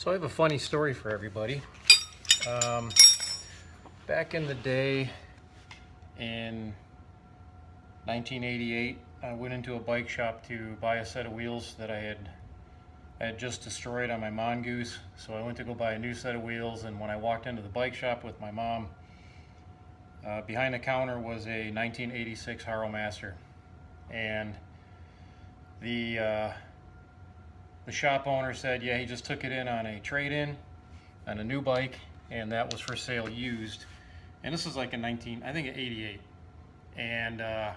So I have a funny story for everybody. Back in the day, in 1988, I went into a bike shop to buy a set of wheels that I had just destroyed on my Mongoose. So I went to go buy a new set of wheels, and when I walked into the bike shop with my mom, behind the counter was a 1986 Haro Master, and the shop owner said, yeah, he just took it in on a trade-in on a new bike, and that was for sale used. And this is like in 88. And I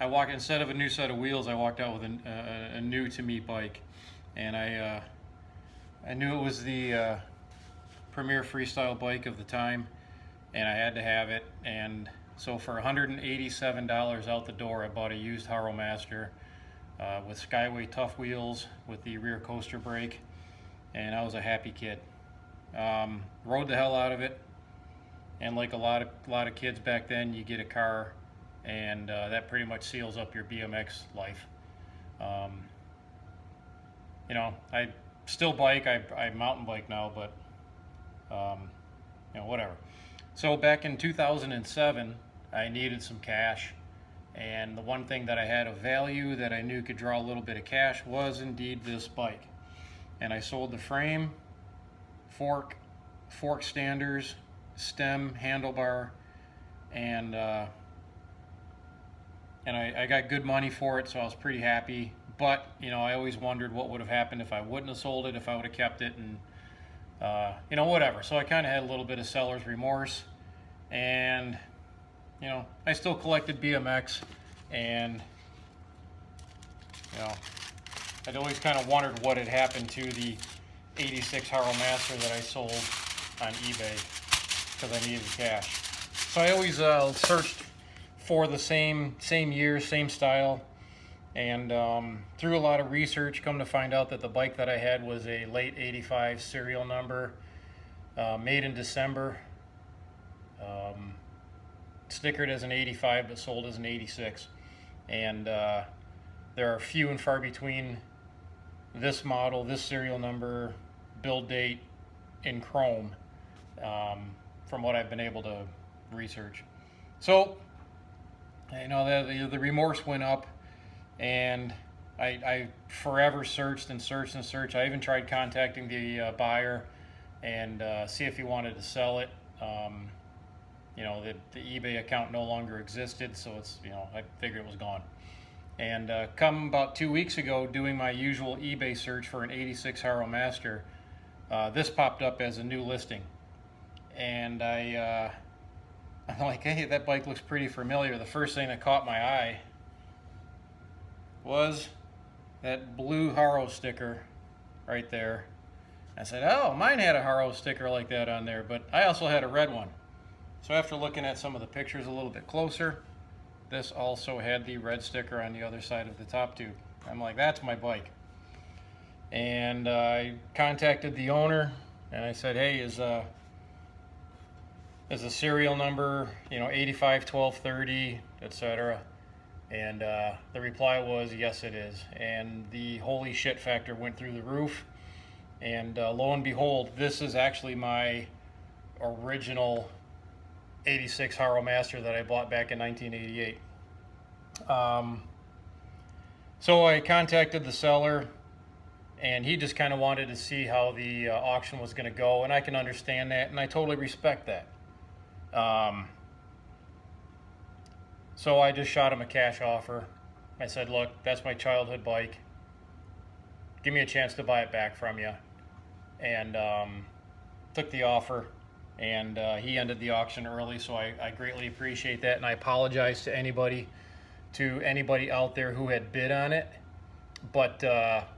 walked, instead of a new set of wheels, I walked out with a new to me bike, and I knew it was the premier freestyle bike of the time, and I had to have it. And so for $187 out the door, I bought a used Haro Master with Skyway Tough wheels with the rear coaster brake, and I was a happy kid. Rode the hell out of it, and like a lot of kids back then, you get a car, and that pretty much seals up your BMX life. You know, I still bike. I mountain bike now, but you know, whatever. So back in 2007, I needed some cash, and the one thing that I had of value that I knew could draw a little bit of cash was indeed this bike. And I sold the frame, fork standers, stem, handlebar, and I got good money for it, so I was pretty happy. But you know, I always wondered what would have happened if I wouldn't have sold it, if I would have kept it, and you know, whatever. So I kind of had a little bit of seller's remorse, and you know, I still collected BMX, and you know, I'd always kind of wondered what had happened to the 86 Haro Master that I sold on eBay because I needed the cash. So I always searched for the same year, same style, and through a lot of research, come to find out that the bike that I had was a late 85 serial number, made in December, stickered as an 85 but sold as an 86. And there are few and far between this model, this serial number, build date in chrome, from what I've been able to research. So you know, the remorse went up, and I forever searched and searched and searched. I even tried contacting the buyer and see if he wanted to sell it. You know, the eBay account no longer existed, so it's, you know, I figured it was gone. And come about 2 weeks ago, doing my usual eBay search for an 86 Haro Master, this popped up as a new listing. And I'm like, hey, that bike looks pretty familiar. The first thing that caught my eye was that blue Haro sticker right there. I said, oh, mine had a Haro sticker like that on there, but I also had a red one. So after looking at some of the pictures a little bit closer, this also had the red sticker on the other side of the top tube. I'm like, that's my bike. And I contacted the owner, and I said, hey, is a serial number, you know, 85 12 30, etc. And the reply was, yes, it is. And the holy shit factor went through the roof. And lo and behold, this is actually my original 86 Haro Master that I bought back in 1988. So I contacted the seller, and he just kind of wanted to see how the auction was going to go, and I can understand that, and I totally respect that. So I just shot him a cash offer. I said, look, that's my childhood bike. Give me a chance to buy it back from you. And took the offer, and he ended the auction early, so I greatly appreciate that, and I apologize to anybody out there who had bid on it. But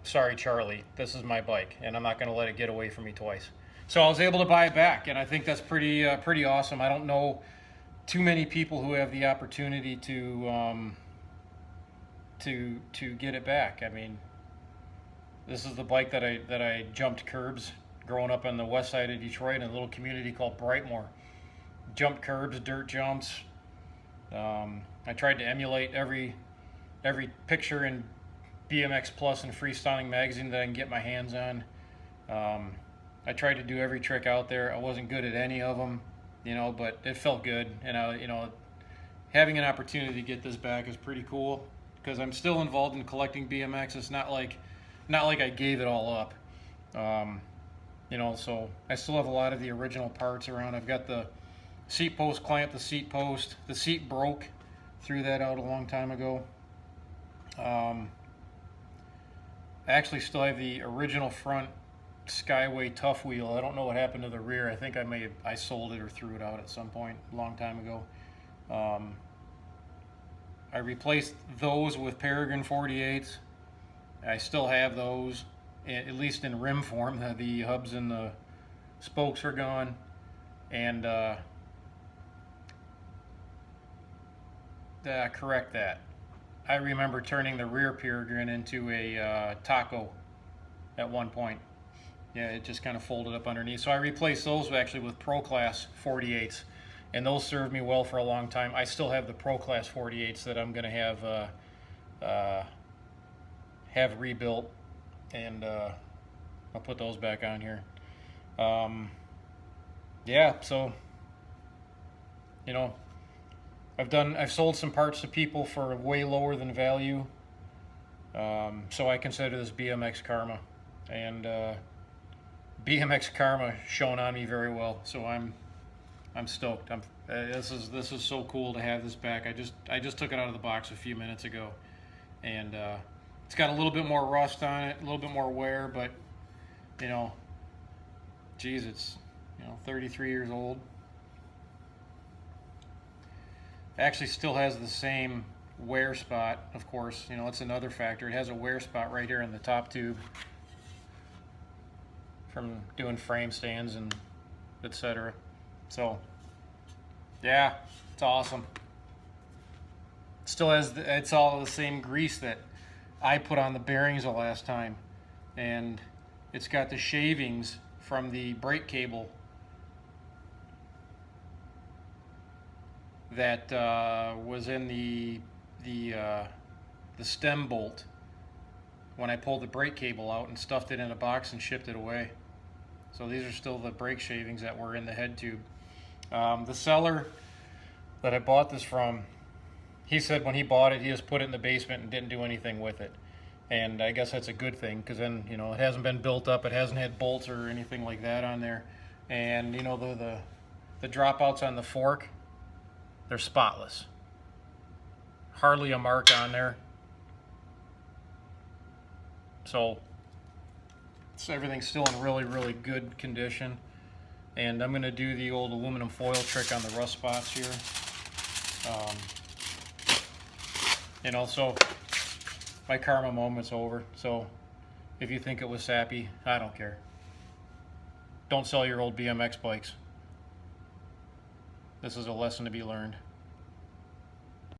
sorry, Charlie, this is my bike, and I'm not going to let it get away from me twice. So I was able to buy it back, and I think that's pretty awesome. I don't know too many people who have the opportunity to get it back. I mean, this is the bike that I jumped curbs growing up on the west side of Detroit in a little community called Brightmoor. Jumped curbs, dirt jumps. I tried to emulate every picture in BMX Plus and freestyling magazine that I can get my hands on. I tried to do every trick out there. I wasn't good at any of them, you know, but it felt good. And you know, having an opportunity to get this back is pretty cool because I'm still involved in collecting BMX. It's not like I gave it all up. You know, so I still have a lot of the original parts around. I've got the seat post clamp, the seat post. The seat broke. Threw that out a long time ago. I actually still have the original front Skyway Tough Wheel. I don't know what happened to the rear. I think I sold it or threw it out at some point a long time ago. I replaced those with Peregrine 48s. I still have those, at least in rim form. The hubs and the spokes are gone. And correct that. I remember turning the rear Peregrine into a taco at one point. Yeah, it just kind of folded up underneath. So I replaced those actually with Pro Class 48s, and those served me well for a long time. I still have the Pro Class 48s that I'm going to have rebuilt, and I'll put those back on here. Yeah, so you know, I've sold some parts to people for way lower than value. So I consider this BMX karma, and BMX karma shown on me very well. So I'm stoked. This is so cool to have this back. I just took it out of the box a few minutes ago, and it's got a little bit more rust on it, a little bit more wear, but you know, geez, it's 33 years old. Actually still has the same wear spot, of course. You know, it's another factor. It has a wear spot right here in the top tube from doing frame stands and etc. So yeah, it's awesome. Still has it's all the same grease that I put on the bearings the last time, and it's got the shavings from the brake cable that was in the stem bolt when I pulled the brake cable out and stuffed it in a box and shipped it away. So these are still the brake shavings that were in the head tube. The seller that I bought this from, he said when he bought it, he just put it in the basement and didn't do anything with it. And I guess that's a good thing, because then, you know, it hasn't been built up, it hasn't had bolts or anything like that on there. And you know, the dropouts on the fork, they're spotless. Hardly a mark on there. So everything's still in really, really good condition. And I'm going to do the old aluminum foil trick on the rust spots here. You know, so my karma moment's over. So if you think it was sappy, I don't care. Don't sell your old BMX bikes. This is a lesson to be learned.